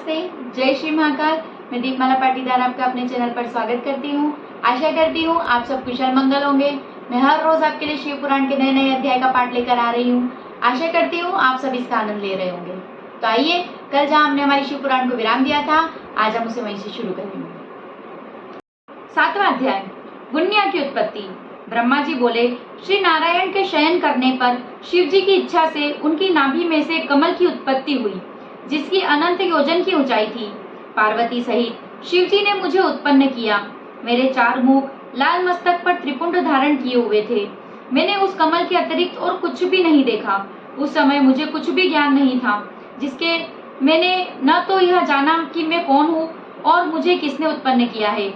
नमस्ते, जय श्री महाकाल। मैं दीपमाला पाटीदार आपका अपने चैनल पर स्वागत करती हूँ। आशा करती हूँ आप सब कुशल मंगल होंगे। मैं हर रोज आपके लिए शिव पुराण के नए नए अध्याय का पाठ लेकर आ रही हूँ। आशा करती हूँ आप सब इसका आनंद ले रहे होंगे। तो आइए, कल जहाँ हमने हमारी शिव पुराण को विराम दिया था, आज हम उसे वहीं से शुरू करेंगे। 7वां अध्याय, गुन्या की उत्पत्ति। ब्रह्मा जी बोले, श्री नारायण के शयन करने पर शिव जी की इच्छा से उनकी नाभि में से कमल की उत्पत्ति हुई, जिसकी अनंत योजन की ऊंचाई थी। पार्वती सहित शिव जी ने मुझे उत्पन्न किया। मेरे 4 मुख, लाल मस्तक पर त्रिपुंड धारण किए हुए थे। मैंने उस कमल के अतिरिक्त और कुछ भी नहीं देखा। उस समय मुझे कुछ भी ज्ञान नहीं था, जिसके मैंने न तो यह जाना कि मैं कौन हूँ और मुझे किसने उत्पन्न किया है।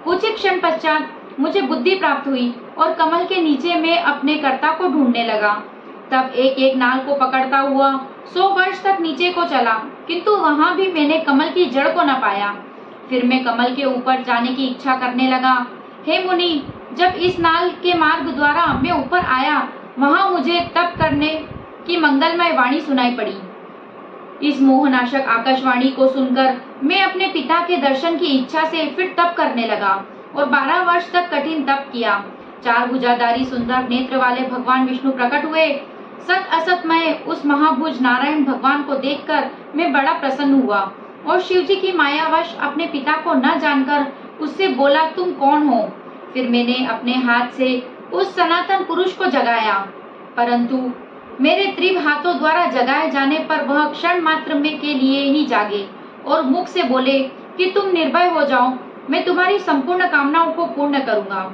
कुछ ही क्षण पश्चात मुझे बुद्धि प्राप्त हुई और कमल के नीचे मैं अपने कर्ता को ढूंढने लगा। तब एक एक नाल को पकड़ता हुआ 100 वर्ष तक नीचे को चला, किंतु वहां भी मैंने कमल की जड़ को न पाया। फिर मैं कमल के ऊपर जाने की इच्छा करने लगा। हे मुनि, जब इस नाल के मार्ग द्वारा मैं ऊपर आया, वहां मुझे तप करने की मंगलमय वाणी सुनाई पड़ी। इस मोहनाशक आकाशवाणी को सुनकर मैं अपने पिता के दर्शन की इच्छा से फिर तप करने लगा और 12 वर्ष तक कठिन तप किया। 4 भुजाधारी सुंदर नेत्र वाले भगवान विष्णु प्रकट हुए। सत असतमय उस महाभुज नारायण भगवान को देखकर मैं बड़ा प्रसन्न हुआ और शिव जी की मायावश अपने पिता को न जानकर उससे बोला, तुम कौन हो? फिर मैंने अपने हाथ से उस सनातन पुरुष को जगाया, परंतु मेरे त्रिभ हाथों द्वारा जगाए जाने पर वह क्षण मात्र में के लिए ही जागे और मुख से बोले कि तुम निर्भय हो जाओ, मैं तुम्हारी संपूर्ण कामनाओं को पूर्ण करूंगा।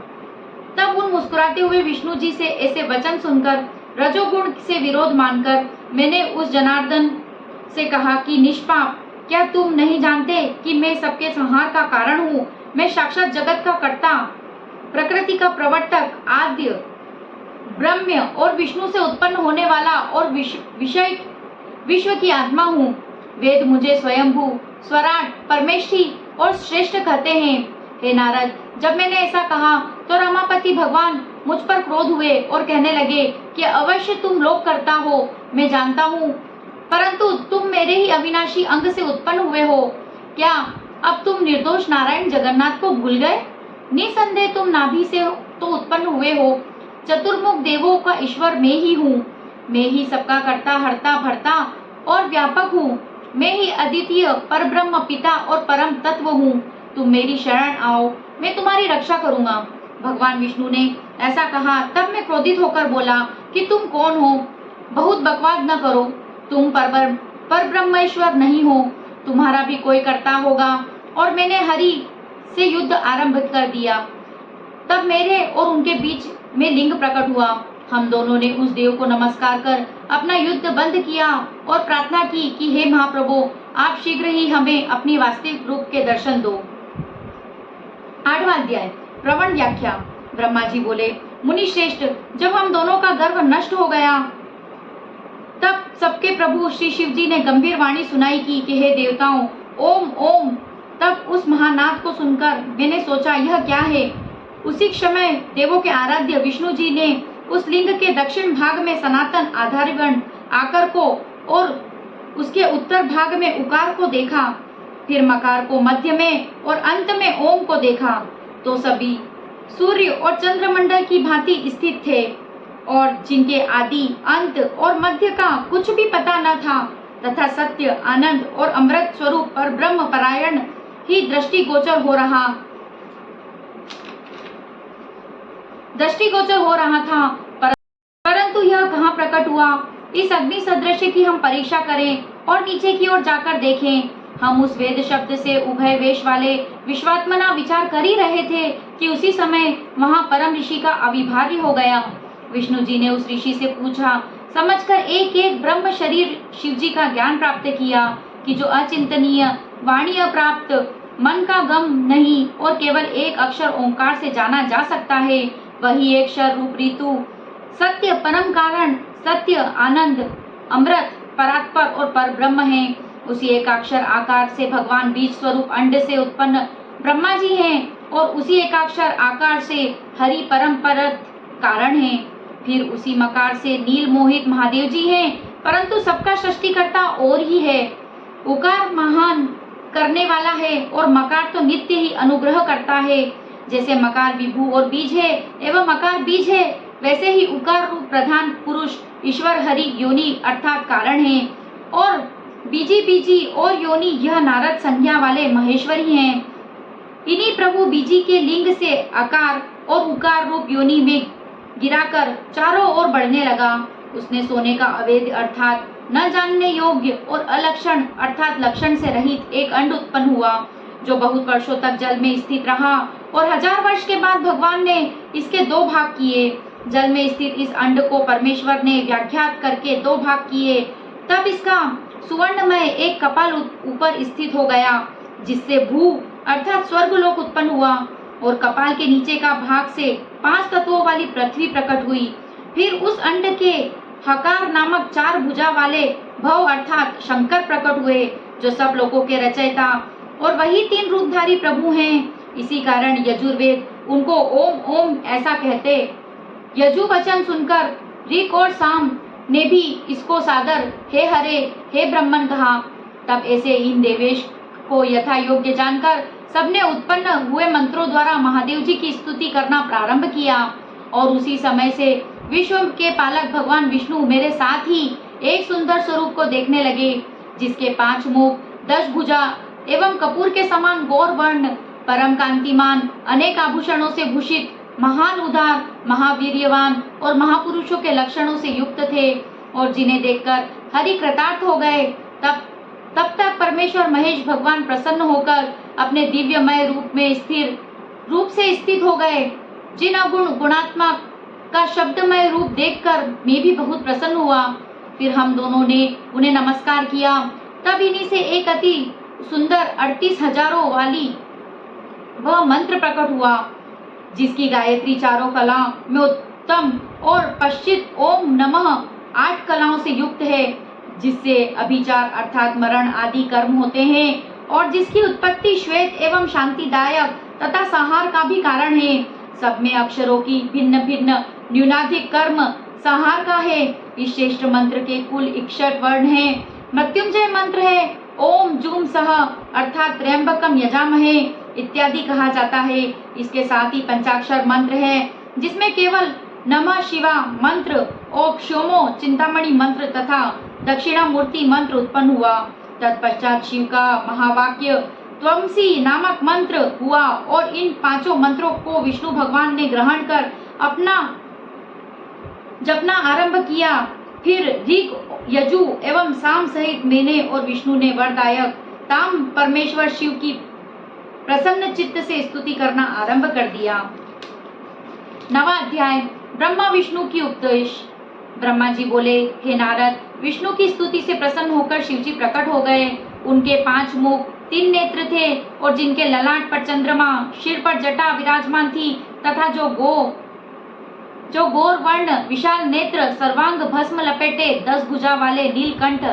तब उन मुस्कुराते हुए विष्णु जी से ऐसे वचन सुनकर रजोगुण से विरोध मानकर मैंने उस जनार्दन से कहा कि निष्पाप, क्या तुम नहीं जानते कि मैं सबके संहार का कारण हूँ? मैं साक्षात जगत का कर्ता, प्रकृति का प्रवर्तक, आद्य ब्रह्म और विष्णु से उत्पन्न होने वाला और विश्व की आत्मा हूँ। वेद मुझे स्वयंभू, स्वराट, परमेष्ठी और श्रेष्ठ कहते हैं। हे नारद, जब मैंने ऐसा कहा तो रमापति भगवान मुझ पर क्रोध हुए और कहने लगे कि अवश्य तुम लोक करता हो, मैं जानता हूँ, परंतु तुम मेरे ही अविनाशी अंग से उत्पन्न हुए हो। क्या अब तुम निर्दोष नारायण जगन्नाथ को भूल गए? निसंदेह तुम नाभि से तो उत्पन्न हुए हो। चतुर्मुख देवों का ईश्वर मैं ही हूँ। मैं ही सबका कर्ता, हर्ता, भर्ता और व्यापक हूँ। मैं ही अद्वितीय परब्रह्म, पिता और परम तत्व हूँ। तुम मेरी शरण आओ, मैं तुम्हारी रक्षा करूंगा। भगवान विष्णु ने ऐसा कहा। तब मैं क्रोधित होकर बोला कि तुम कौन हो? बहुत बकवास न करो। तुम परब्रह्मेश्वर नहीं हो, तुम्हारा भी कोई कर्ता होगा। और मैंने हरि से युद्ध आरंभ कर दिया। तब मेरे और उनके बीच में लिंग प्रकट हुआ। हम दोनों ने उस देव को नमस्कार कर अपना युद्ध बंद किया और प्रार्थना की कि हे महाप्रभु, आप शीघ्र ही हमें अपनी वास्तविक रूप के दर्शन दो। 8वां अध्याय, प्रवण व्याख्या। ब्रह्मा जी बोले, मुनि श्रेष्ठ, जब हम दोनों का गर्व नष्ट हो गया, तब सबके प्रभु श्री शिव जी ने गंभीर वाणी सुनाई कि हे देवताओं, ओम ओम। तब उस महानाद को सुनकर मैंने सोचा, यह क्या है? उसी समय देवों के आराध्य विष्णु जी ने उस लिंग के दक्षिण भाग में सनातन आधारगण आकर को और उसके उत्तर भाग में उकार को देखा। फिर मकार को मध्य में और अंत में ओम को देखा। तो सभी सूर्य और चंद्रमंडल की भांति स्थित थे और जिनके आदि, अंत और मध्य का कुछ भी पता न था, तथा सत्य, आनंद और अमृत स्वरूप पर ब्रह्म परायण ही दृष्टिगोचर हो रहा था। परंतु यह कहाँ प्रकट हुआ? इस अग्नि सदृश की हम परीक्षा करें और नीचे की ओर जाकर देखें। हम उस वेद शब्द से उभय वेश वाले विश्वात्मना विचार कर ही रहे थे कि उसी समय वहां परम ऋषि का आविर्भाव हो गया। विष्णु जी ने उस ऋषि से पूछा, समझकर एक एक ब्रह्म शरीर शिव जी का ज्ञान प्राप्त किया कि जो अचिंतनीय, वाणी अप्राप्त, मन का गम नहीं और केवल एक अक्षर ओंकार से जाना जा सकता है, वही एक क्षर रूप ऋतु, सत्य, परम कारण, सत्य, आनंद, अमृत, परात्पर और परब्रह्म है। उसी एकाक्षर आकार से भगवान बीज स्वरूप अंड से उत्पन्न ब्रह्मा जी हैं और उसी एकाक्षर आकार से हरि परम परत कारण हैं। फिर उसी मकार से नील मोहित महादेव जी हैं, परंतु सबका सृष्टिकर्ता और ही है। उकार महान करने वाला है और मकार तो नित्य ही अनुग्रह करता है। जैसे मकार विभु और बीज है एवं मकार बीज है, वैसे ही उकार रूप प्रधान पुरुष ईश्वर हरि योनि अर्थात कारण है, और बीजी बीजी और योनि यह नारद संज्ञा वाले महेश्वरी हैं। इन्हीं प्रभु बीजी के लिंग से आकार और उकार रूप योनि में गिराकर चारों ओर बढ़ने लगा। उसने सोने का अवैध अर्थात न जानने योग्य और अलक्षण अर्थात लक्षण से रहित एक अंड उत्पन्न हुआ, जो बहुत वर्षों तक जल में स्थित रहा और 1000 वर्ष के बाद भगवान ने इसके 2 भाग किए। जल में स्थित इस अंड को परमेश्वर ने व्याख्यात करके 2 भाग किए। तब इसका सुवर्णमय एक कपाल ऊपर स्थित हो गया, जिससे भू अर्थात स्वर्गलोक उत्पन्न हुआ, और कपाल के नीचे का भाग से 5 तत्वों वाली पृथ्वी प्रकट हुई। फिर उस अंड के हकार नामक 4 भुजा वाले भव अर्थात शंकर प्रकट हुए, जो सब लोगों के रचयिता और वही 3 रूपधारी प्रभु हैं। इसी कारण यजुर्वेद उनको ओम ओम ऐसा कहते। यजु वचन सुनकर ऋक और साम ने भी इसको सादर हे हरे हे ब्रह्मन कहा। तब ऐसे इन देवेश को यथा योग्य जानकर सबने उत्पन्न हुए मंत्रों द्वारा महादेव जी की स्तुति करना प्रारंभ किया, और उसी समय से विश्व के पालक भगवान विष्णु मेरे साथ ही एक सुंदर स्वरूप को देखने लगे, जिसके 5 मुख 10 भुजा एवं कपूर के समान गौर वर्ण, परम कांतिमान, अनेक आभूषणों से भूषित, महान उदार, महावीर्यवान और महापुरुषों के लक्षणों से युक्त थे, और जिन्हें देखकर हरि कृतार्थ हो गए। तब तक परमेश्वर महेश भगवान प्रसन्न होकर अपने दिव्यमय रूप से स्थित हो गए। जिन अगुण गुणात्मक का शब्दमय रूप देखकर मैं भी बहुत प्रसन्न हुआ। फिर हम दोनों ने उन्हें नमस्कार किया। तब इन्हीं से एक अति सुंदर 38,000 वाली वह मंत्र प्रकट हुआ, जिसकी गायत्री चारों कला में उत्तम और पश्चित ओम नमः 8 कलाओं से युक्त है, जिससे अभिचार अर्थात मरण आदि कर्म होते हैं, और जिसकी उत्पत्ति श्वेत एवं शांतिदायक तथा संहार का भी कारण है। सब में अक्षरों की भिन्न भिन्न न्यूनाधिक कर्म संहार का है। इस श्रेष्ठ मंत्र के कुल 61 वर्ण हैं। मृत्युंजय मंत्र है ओम जूम सह अर्थात त्र्यंबकम यजामहे इत्यादि कहा जाता है। इसके साथ ही पंचाक्षर मंत्र है, जिसमें केवल नमः शिवा मंत्र और क्षोमो चिंतामणि मंत्र तथा दक्षिणामूर्ति मंत्र उत्पन्न हुआ। तत्पश्चात शिव का महावाक्य त्वमसी नामक मंत्र हुआ, और इन 5 मंत्रों को विष्णु भगवान ने ग्रहण कर अपना जपना आरंभ किया। फिर ऋक यजु एवं साम सहित मैंने और विष्णु ने वरदायक ताम परमेश्वर शिव की प्रसन्न चित्त से स्तुति करना आरंभ कर दिया। 9वां अध्याय ब्रह्मा विष्णु की उपदेश। ब्रह्मा जी बोले, हे नारद, विष्णु की स्तुति से प्रसन्न होकर शिव जी प्रकट हो गए। उनके 5 मुख 3 नेत्र थे, और जिनके ललाट पर चंद्रमा, सिर पर जटा विराजमान थी, तथा जो गौर वर्ण विशाल नेत्र, सर्वांग भस्म लपेटे 10 भुजा वाले नीलकंठ,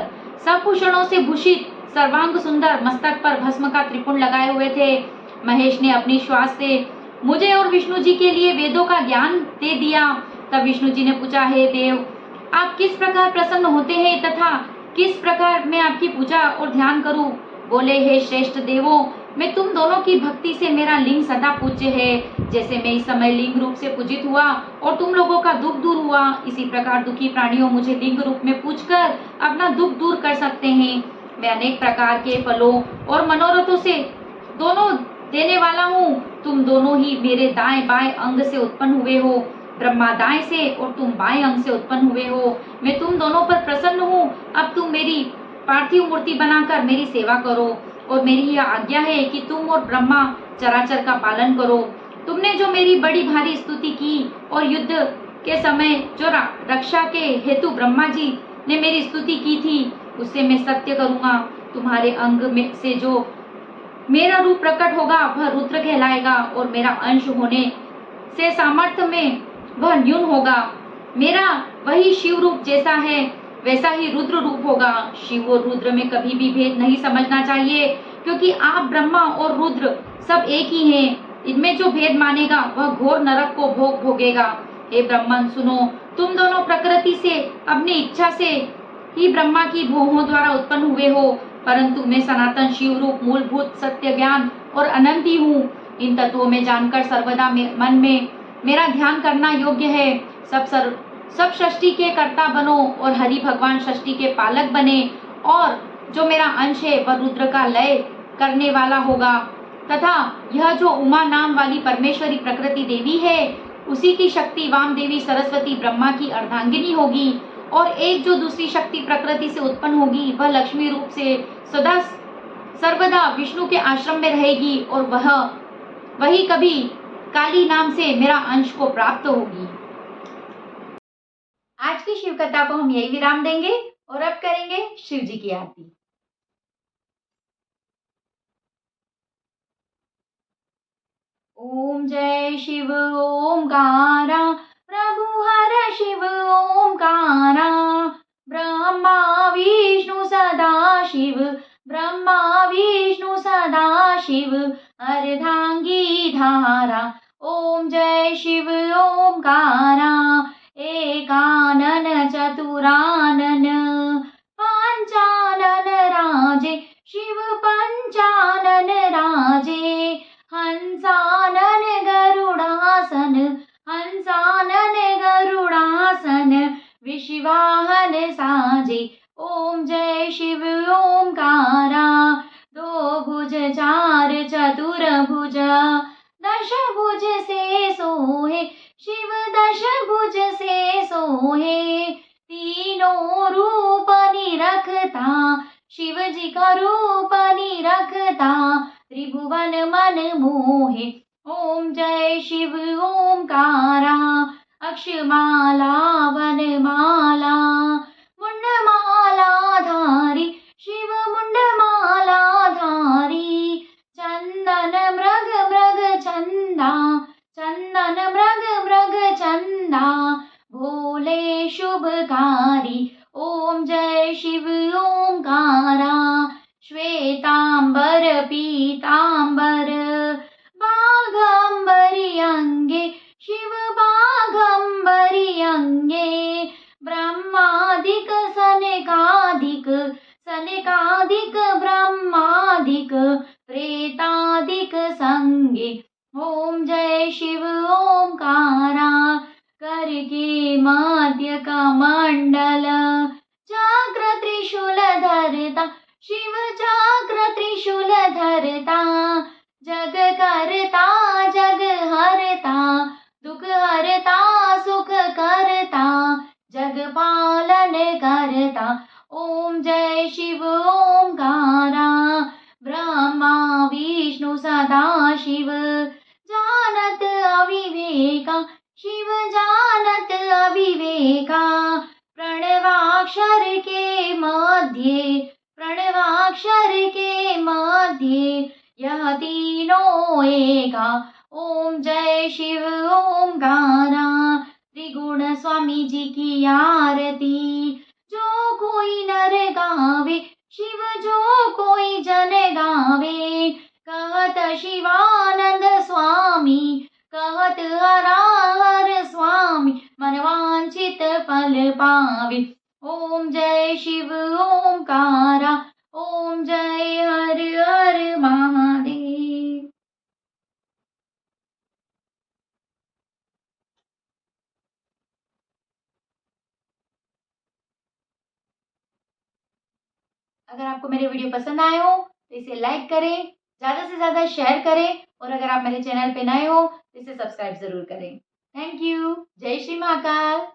सब भूषणों से भूषित, सर्वांग सुंदर, मस्तक पर भस्म का त्रिपुंड लगाए हुए थे। महेश ने अपनी श्वास से मुझे और विष्णु जी के लिए वेदों का ज्ञान दे दिया। तब विष्णु जी ने पूछा, हे देव, आप किस प्रकार प्रसन्न होते हैं तथा किस प्रकार मैं आपकी पूजा और ध्यान करूं? बोले, हे श्रेष्ठ देवों, मैं तुम दोनों की भक्ति से मेरा लिंग सदा पूज्य है। जैसे मैं इस समय लिंग रूप से पूजित हुआ और तुम लोगों का दुख दूर हुआ, इसी प्रकार दुखी प्राणियों मुझे लिंग रूप में पूजकर अपना दुख दूर कर सकते हैं। मैं अनेक प्रकार के फलों और मनोरथों से दोनों देने वाला हूँ। तुम दोनों ही मेरे दाएं बाएं अंग से उत्पन्न हुए हो। ब्रह्मा दाएं से और तुम बाएं अंग से उत्पन्न हुए हो। मैं तुम दोनों पर प्रसन्न हूँ। अब तुम मेरी पार्थिव मूर्ति बनाकर मेरी सेवा करो, और मेरी यह आज्ञा है कि तुम और ब्रह्मा चराचर का पालन करो। तुमने जो मेरी बड़ी भारी स्तुति की और युद्ध के समय जो रक्षा के हेतु ब्रह्मा जी ने मेरी स्तुति की थी, उससे मैं सत्य करूँगा। तुम्हारे अंग में से जो मेरा रूप प्रकट होगा वह रुद्र कहलाएगा, और मेरा अंश होने से सामर्थ्य में वह न्यून होगा। मेरा वही शिव रूप जैसा है वैसा ही रुद्र रूप होगा। शिव और रुद्र में कभी भी भेद नहीं समझना चाहिए, क्योंकि आप ब्रह्मा और रुद्र सब एक ही हैं। इनमें जो भेद मानेगा वह घोर नरक को भोगेगा। हे ब्रह्मन, सुनो, तुम दोनों प्रकृति से अपनी इच्छा से ही ब्रह्मा की भौहों द्वारा उत्पन्न हुए हो, परंतु मैं सनातन शिव रूप मूलभूत सत्य ज्ञान और अनंत ही हूँ। इन तत्वों में जानकर सर्वदा मन में मेरा ध्यान करना योग्य है। सब सृष्टि के कर्ता बनो और हरि भगवान सृष्टि के पालक बने, और जो मेरा अंश है वह रुद्र का लय करने वाला होगा, तथा यह जो उमा नाम वाली परमेश्वरी प्रकृति देवी है उसी की शक्ति वाम देवी सरस्वती ब्रह्मा की अर्धांगिनी होगी, और एक जो दूसरी शक्ति प्रकृति से उत्पन्न होगी वह लक्ष्मी रूप से सदा सर्वदा विष्णु के आश्रम में रहेगी, और वही कभी काली नाम से मेरा अंश को प्राप्त होगी। आज की शिव कथा को हम यही विराम देंगे और अब करेंगे शिव जी की आरती। ओम जय शिव ओमकारा, प्रभु हर शिव ओमकारा, ब्रह्मा विष्णु सदा शिव, ब्रह्मा विष्णु सदा शिव, अर्धांगी धारा। ओम जय शिव ओमकारा, एकानन चतुरानन, पंचानन राजे शिव, पंचानन राजे, हंसानन गरुड़ासन, हंसानन गरुड़ासन, विश्वाहन साजे। ओम जय शिव ओमकारा, दो भुज चार चतुर्भुज, दश भुज से सोहे शिव, दश भुज से सोहे, तीनों रूप निरखता शिव जी का रूप निरखता, त्रिभुवन मन मोहे। ओम जय शिव ओमकारा, अक्षमाला वनमाला, मुंडमाला धारी शिव, मुंडमाला धारी, चंदन मृग मृग चंदा, चंदन मृग मृग चंदा, भोले शुभकारी। ओम जय शिव ओमकारा, श्वेतांबर पीतांबर, बाघंबरी अंगे शिव, बाघंबरी अंगे, ब्रह्मादिक सनकादिक, सनकादिक ब्रह्मादिक, प्रेतादिक संगे। ओम जय शिव ओमकारा, कर के मध्य कमंडल, चक्र त्रिशूल धरता शिव, चक्र त्रिशूल धरता, जग करता जग हरता, दुख हरता सुख करता, जग पालन करता। ओम जय शिव ओमकारा, ब्रह्मा विष्णु सदा शिव, जानत अविवेका शिव, जानत अविवेका, प्रणवाक्षर के मध्य, प्रणवाक्षर के मध्य, यह तीनों एका। ओम जय शिव ओमकारा, त्रिगुण स्वामी जी की आरती, जो कोई नर गावे शिव, जो कोई जन गावे, कहत शिवानंद स्वामी, कहत हर स्वामी, मनवांछित फल पावे। ओम जय शिव ओमकारा, ओम जय हर हर महादेव। अगर आपको मेरे वीडियो पसंद आए हो तो इसे लाइक करें, ज़्यादा से ज़्यादा शेयर करें, और अगर आप मेरे चैनल पे नए हो तो इसे सब्सक्राइब ज़रूर करें। Thank you. जय श्री महाकाल।